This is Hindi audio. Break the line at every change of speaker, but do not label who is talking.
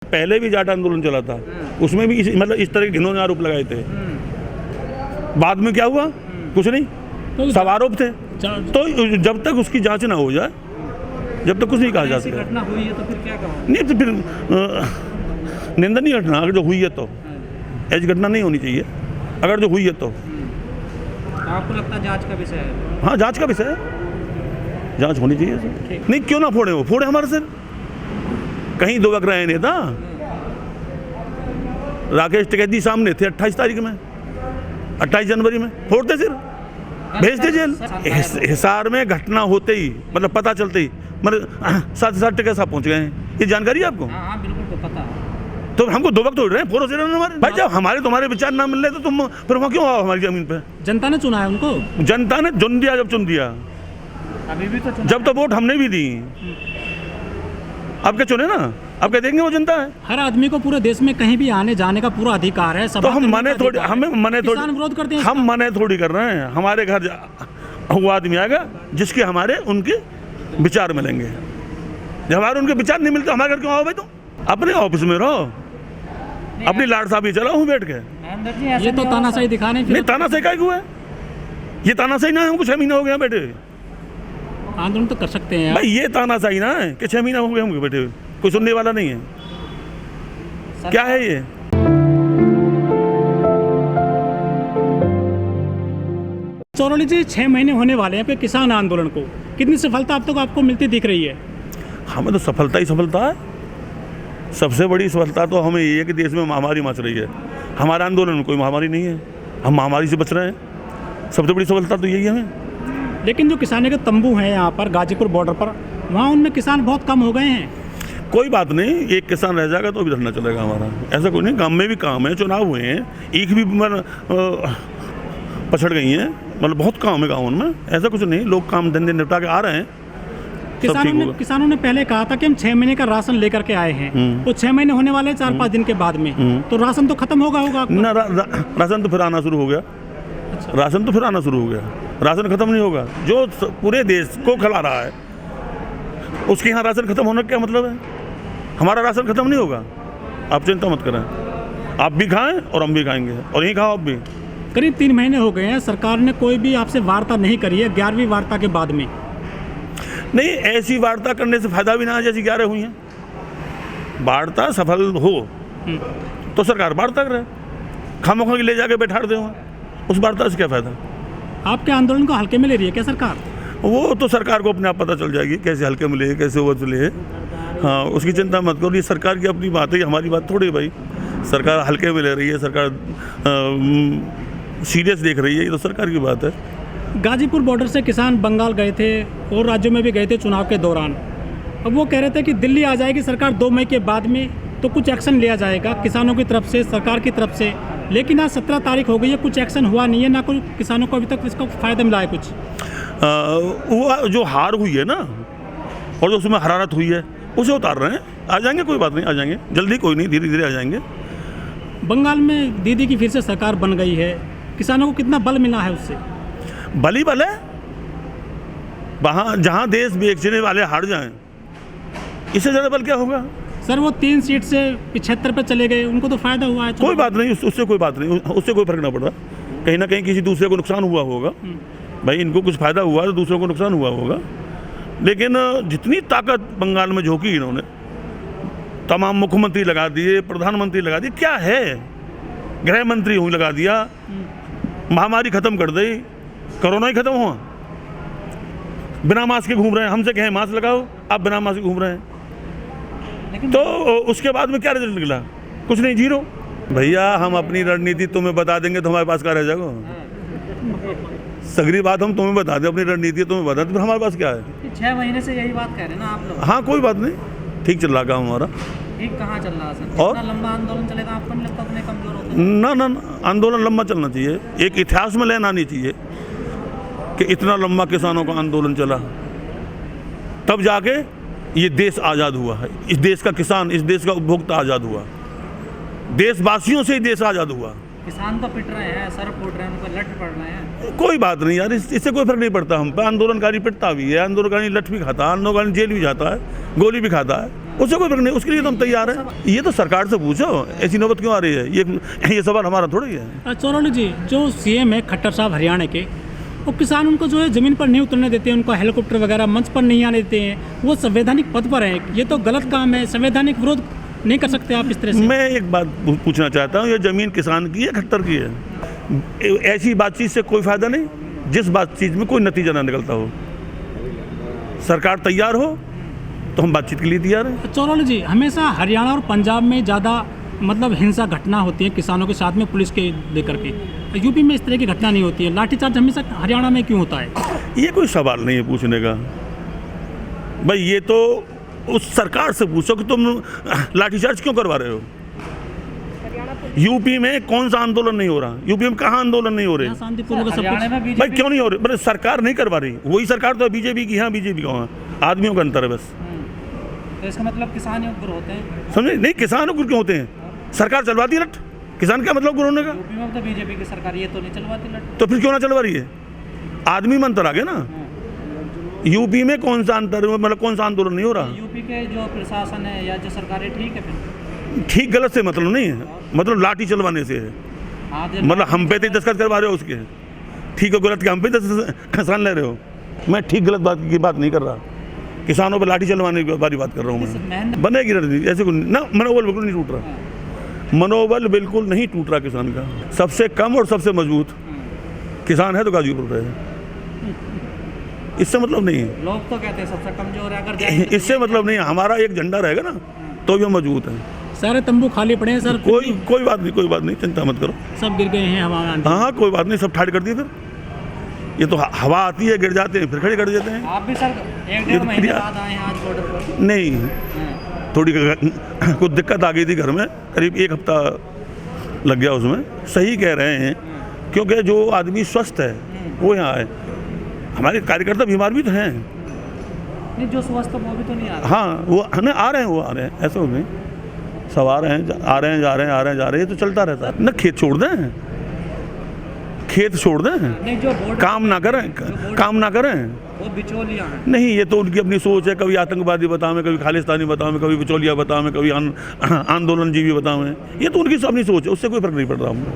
पहले भी जाट आंदोलन चला था, उसमें भी मतलब इस तरह के घिनौने आरोप लगाए थे। बाद में क्या हुआ? कुछ नहीं,
तो
सब आरोप थे। तो जब तक उसकी जांच ना हो जाए, जब तक कुछ नहीं कहा जा सकता।
घटना हुई है तो फिर क्या कहोगे?
नहीं तो फिर निंदनीय घटना अगर जो हुई है तो ऐसी घटना नहीं होनी चाहिए। अगर जो हुई है तो
आपको लगता है जांच का विषय है?
हाँ, जांच का विषय है, जांच होनी चाहिए सर। नहीं क्यों ना फोड़े, वो फोड़े हमारे सिर। कहीं दुबक रहे नेता। राकेश टिकैती सामने थे 28 तारीख में, 28 जनवरी में, फोड़ते सिर, भेजते जेल। हिसार में घटना होते ही मतलब पता चलते ही मतलब साथ टिकैत साहब पहुंच गए हैं। ये जानकारी है आपको?
हाँ बिल्कुल, तो पता है।
तो हमको दुबक तोड़ रहे हैं, फोड़ो सिर हमारे। भाई जब हमारे तुम्हारे विचार ना मिल रहे तो तुम फिर वहाँ क्यों आओ हमारी जमीन पे?
जनता ने चुना है उनको।
जनता ने चुन दिया, जब चुन दिया,
अभी भी तो
जब तो वोट हमने भी दी। अब क्या चुने ना, अब क्या देंगे वो जनता है।
हर आदमी को पूरे देश में कहीं भी आने जाने का पूरा अधिकार है।
तो हम मने थोड़ी, हमें मने थोड़ी,
किसान विरोध करते हैं।
हम मने थोड़ी कर रहे हैं। हमारे घर वो आदमी आएगा जिसके हमारे उनके विचार मिलेंगे। जब हमारे उनके विचार नहीं मिलते हमारे घर क्यों आओ भाई? तुम अपने ऑफिस में रहो, अपनी लाड साहब चलाओ हूँ बैठ के।
ये तो तानाशाही दिखाने
नहीं, तानाशाही का हुआ है? ये तानाशाही ना है, हमको 6 महीने हो गए बैठे।
आंदोलन तो कर सकते हैं
भाई ये तानाशाही ना है कि 6 महीने हो गए हमको बैठे हुए, कोई सुनने वाला नहीं है। क्या है ये?
चौरोली जी, 6 महीने होने वाले हैं पे किसान आंदोलन को, कितनी सफलता अब तक आपको मिलती दिख रही है?
हमें तो सफलता ही सफलता है। सबसे बड़ी सफलता तो हमें ये है कि देश में महामारी मच रही है। हमारा आंदोलन में कोई महामारी नहीं है, हम महामारी से बच रहे हैं। सबसे बड़ी सफलता तो यही है हमें।
लेकिन जो किसानों के तंबू हैं यहाँ पर गाजीपुर बॉर्डर पर, वहाँ उनमें किसान बहुत कम हो गए हैं।
कोई बात नहीं, एक किसान रह जाएगा तो भी धरना चलेगा हमारा। ऐसा कोई नहीं, गांव में भी काम है, चुनाव हुए हैं, ईख भी पछड़ गई हैं, मतलब बहुत काम है गाँव में। ऐसा कुछ नहीं, लोग काम धंधे निपटा के आ रहे हैं।
किसानों ने पहले कहा था कि हम 6 महीने का राशन लेकर के आए हैं, तो 6 महीने होने वाले 4-5 दिन के बाद में तो राशन तो खत्म होगा
ना। राशन तो फिर आना शुरू हो गया। राशन तो फिर आना शुरू हो गया, राशन खत्म नहीं होगा। जो पूरे देश को खिला रहा है उसके यहाँ राशन खत्म होने का क्या मतलब है? हमारा राशन खत्म नहीं होगा, आप चिंता मत करें। आप भी खाएं और हम भी खाएंगे, और यहीं खाओ आप भी।
करीब 3 महीने हो गए हैं, सरकार ने कोई भी आपसे वार्ता नहीं करी है 11वीं वार्ता के बाद में।
नहीं, ऐसी वार्ता करने से फायदा भी ना है जैसी 11 हुई हैं। वार्ता सफल हो तो सरकार वार्ता करे, खामोखा के ले जाके बैठा दे वहाँ, उस वार्ता से क्या फायदा?
आपके आंदोलन को हल्के में ले रही है क्या सरकार?
वो तो सरकार को अपने आप पता चल जाएगी कैसे हल्के में ले, कैसे वो चले। हाँ, उसकी चिंता मत करो, ये सरकार की अपनी बात है, हमारी बात थोड़ी है भाई। सरकार हल्के में ले रही है, सरकार सीरियस देख रही है, ये तो सरकार की बात है।
गाजीपुर बॉर्डर से किसान बंगाल गए थे और राज्यों में भी गए थे चुनाव के दौरान। अब वो कह रहे थे कि दिल्ली आ जाएगी सरकार 2 मई के बाद में तो कुछ एक्शन लिया जाएगा किसानों की तरफ से, सरकार की तरफ से। लेकिन आज 17 तारीख हो गई है, कुछ एक्शन हुआ नहीं है, ना कोई किसानों को अभी तक इसका फ़ायदा मिला है कुछ।
वो जो हार हुई है ना, और जो उसमें हरारत हुई है, उसे उतार रहे हैं। आ जाएंगे, कोई बात नहीं, आ जाएंगे जल्दी, कोई नहीं, धीरे धीरे आ जाएंगे।
बंगाल में दीदी की फिर से सरकार बन गई है, किसानों को कितना बल मिला है उससे?
बल ही बल है। वहाँ जहाँ देश बेचने वाले हार जाएं, इससे ज़्यादा बल क्या होगा?
सर, वो 3 सीट से 75 पे चले गए, उनको तो फायदा हुआ है।
कोई बात नहीं, उससे कोई बात नहीं, उससे कोई फर्क ना पड़ रहा। कहीं ना कहीं किसी दूसरे को नुकसान हुआ होगा। भाई इनको कुछ फायदा हुआ तो दूसरों को नुकसान हुआ होगा। लेकिन जितनी ताकत बंगाल में झोंकी इन्होंने, तमाम मुख्यमंत्री लगा दिए, प्रधानमंत्री लगा दिए, क्या है, गृह मंत्री हूँ लगा दिया, महामारी खत्म कर दी, कोरोना ही खत्म हुआ। बिना मास्क के घूम रहे हैं, हमसे कहें मास्क लगाओ, आप बिना मास्क के घूम रहे हैं। तो उसके बाद में क्या रिजल्ट निकला? कुछ नहीं, जीरो। भैया हम अपनी रणनीति तुम्हें बता देंगे तो हमारे पास क्या रह जाएगा? सगरी बात हम तुम्हें बता दें, अपनी रणनीति तुम्हें बता दें, तो हमारे पास क्या है?
6 महीने से यही बात कह रहे हैं ना आप लोग।
हाँ, कोई बात नहीं, ठीक चल रहा काम हमारा।
ठीक कहाँ चल रहा है सर?
और
इतना लंबा आंदोलन चलेगा, आपको नहीं लगता उतने कमजोर होते?
ना, आंदोलन लंबा चलना चाहिए। एक इतिहास में लेना नहीं चाहिए कि इतना लंबा किसानों का आंदोलन चला, तब जाके ये देश आज़ाद हुआ है। इस देश का किसान, इस देश का उपभोक्ता आज़ाद हुआ, देशवासियों से ही देश आज़ाद हुआ।
किसान तो पिट रहे हैं, सर फूट रहे हैं, उनको लठ पड़ रहे हैं।
कोई बात नहीं यार, इससे कोई फर्क नहीं पड़ता हम पे। आंदोलनकारी पिटता भी है, आंदोलनकारी लठ भी खाता है, आंदोलनकारी जेल भी जाता है, गोली भी खाता है, उससे कोई फर्क नहीं, उसके लिए तो हम तैयार हैं। ये तो सरकार से पूछो, ऐसी नौबत क्यों आ रही है? ये सवाल हमारा थोड़ी है।
चौरानी जी, जो सीएम है खट्टर साहब हरियाणा के, वो किसान उनको जो है ज़मीन पर नहीं उतरने देते हैं, उनको हेलीकॉप्टर वगैरह मंच पर नहीं आने देते हैं, वो संवैधानिक पद पर हैं। ये तो गलत काम है, संवैधानिक विरोध नहीं कर सकते आप इस तरह से।
मैं एक बात पूछना चाहता हूँ, ये ज़मीन किसान की है खट्टर की है? ऐसी बातचीत से कोई फ़ायदा नहीं जिस बातचीत में कोई नतीजा ना निकलता हो। सरकार तैयार हो तो हम बातचीत के लिए तैयार हैं।
चौरानी जी, हमेशा हरियाणा और पंजाब में ज़्यादा मतलब हिंसा घटना होती है किसानों के साथ में पुलिस के लेकर के। यूपी में इस तरह की घटना नहीं होती है। लाठीचार्ज हमेशा हरियाणा में क्यों होता है?
ये कोई सवाल नहीं है पूछने का भाई। ये तो उस सरकार से पूछो कि तुम लाठीचार्ज क्यों करवा रहे हो। यूपी में कौन सा आंदोलन नहीं हो रहा? यूपी में कहाँ आंदोलन नहीं हो रहे?
शांतिपूर्वक सब कुछ।
भाई क्यों नहीं हो रहे? सरकार नहीं करवा रही, वही सरकार तो बीजेपी की। हाँ, बीजेपी का आदमियों का अंतर है बस।
तो इसका मतलब किसान उग्र होते हैं?
समझे नहीं, किसान उग्र क्यों होते हैं? सरकार चलवाती है लट। किसान क्या मतलब उग्र होने का?
यूपी में तो बीजेपी की सरकार ये तो नहीं चलवाती लट।
तो फिर क्यों ना चलवा रही है? आदमी में अंतर आ गया ना। यूपी में कौन सा अंतर, मतलब कौन सा आंदोलन नहीं हो रहा?
यूपी के जो प्रशासन है या जो सरकारें ठीक है फिर?
ठीक गलत से मतलब नहीं है, मतलब लाठी चलवाने से है। मतलब हम पे दस्तखत करवा रहे हो उसके, ठीक है गलत के हम पे खसान ले रहे हो। मैं ठीक गलत बात की बात नहीं कर रहा, किसानों पर लाठी चलवाने की बात कर रहा हूँ मैं। बनेगी रणनीति ऐसे ना। मनोबल बिल्कुल नहीं टूट रहा, मनोबल बिल्कुल नहीं टूट रहा किसान का। सबसे कम और सबसे मजबूत किसान है तो गाजीपुर है। इससे मतलब नहीं है।
लोग तो कहते हैं सबसे कमजोर है। अगर
इससे मतलब नहीं है, हमारा एक झंडा रहेगा ना तो भी हम मजबूत हैं।
सारे तंबू खाली पड़े हैं सर।
कोई बात नहीं, कोई बात नहीं, चिंता मत करो।
सब गिर गए हैं हवा में।
हाँ कोई बात नहीं, सब ठाड़ कर दिए। फिर ये तो हवा आती है, गिर जाते हैं, फिर खड़े कर देते हैं।
आप भी सर 1-1.5 महीने बाद आए हैं आज बॉर्डर पर?
नहीं, थोड़ी कुछ दिक्कत आ गई थी घर में, करीब 1 हफ्ता लग गया उसमें। सही कह रहे हैं, क्योंकि जो आदमी स्वस्थ है वो यहाँ है। हमारे कार्यकर्ता बीमार भी तो हैं।
नहीं, जो स्वस्थ वो भी तो नहीं आ रहा।
हाँ वो हमें आ रहे हैं, वो आ रहे हैं, ऐसा नहीं। सब आ रहे हैं, आ रहे हैं, जा रहे हैं, आ रहे हैं, जा रहे हैं, ये तो चलता रहता है ना। खेत छोड़ दें, खेत छोड़ दें,
नहीं जो
काम ना करें, काम ना करें,
वो बिचौलिया हैं।
नहीं ये तो उनकी अपनी सोच है। कभी आतंकवादी बतावें, कभी खालिस्तानी बतावें, कभी बिचौलिया बतावें, कभी आंदोलन जीवी बतावें। ये तो उनकी अपनी सोच है, उससे कोई फर्क नहीं पड़ रहा हमको।